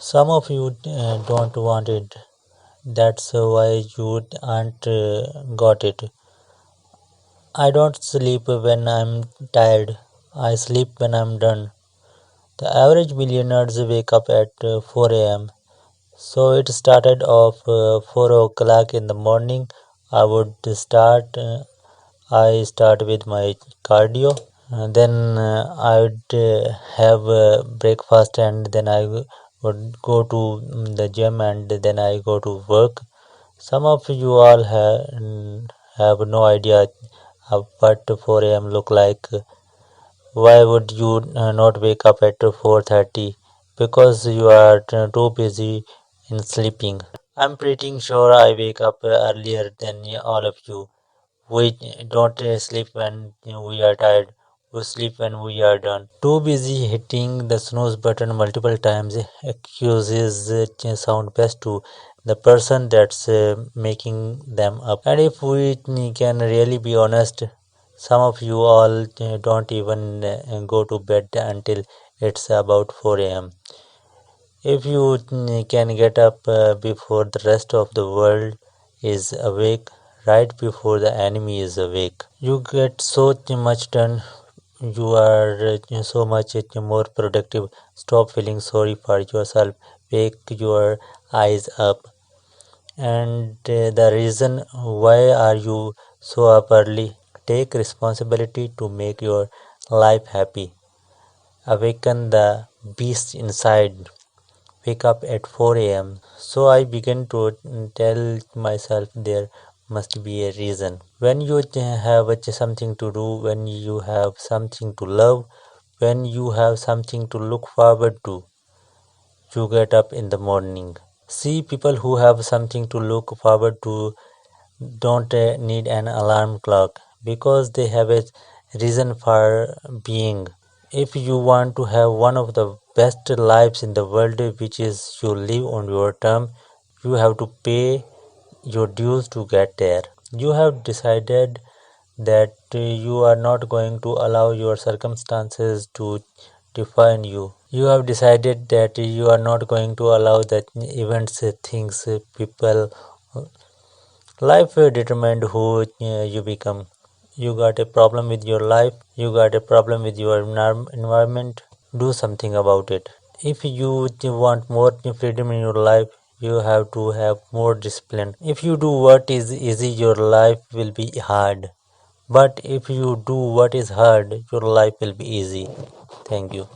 Some of you don't want it. That's why you aren't got it. I don't sleep when I'm tired. I sleep when I'm done. The average millionaires wake up at 4 a.m. So it started off 4 o'clock in the morning. I would start. I start with my cardio. Then I would have breakfast, and then would go to the gym, and then I go to work. Some of you all have no idea what 4 a.m. look like. Why would you not wake up at 4:30? Because you are too busy in sleeping. I'm pretty sure I wake up earlier than all of you. We don't sleep when we are tired. We sleep when we are done. Too busy hitting the snooze button multiple times. Excuses sound best to the person that's making them up. And if we can really be honest, some of you all don't even go to bed until it's about 4 a.m. If you can get up before the rest of the world is awake, right before the enemy is awake, you get so much done. You are so much more productive. Stop feeling sorry for yourself. Wake your eyes up. And the reason why are you so up early? Take responsibility to make your life happy. Awaken the beast inside. Wake up at 4 a.m. So I began to tell myself there must be a reason. When you have something to do, when you have something to love, when you have something to look forward to, you get up in the morning. See, people who have something to look forward to don't need an alarm clock because they have a reason for being. If you want to have one of the best lives in the world, which is you live on your term, you have to pay your dues to get there. You have decided that you are not going to allow your circumstances to define you. You have decided that you are not going to allow that events, things, people, life determined who you become. You got a problem with your life, you got a problem with your environment, do something about it. If you want more freedom in your life, you have to have more discipline. If you do what is easy, your life will be hard. But if you do what is hard, your life will be easy. Thank you.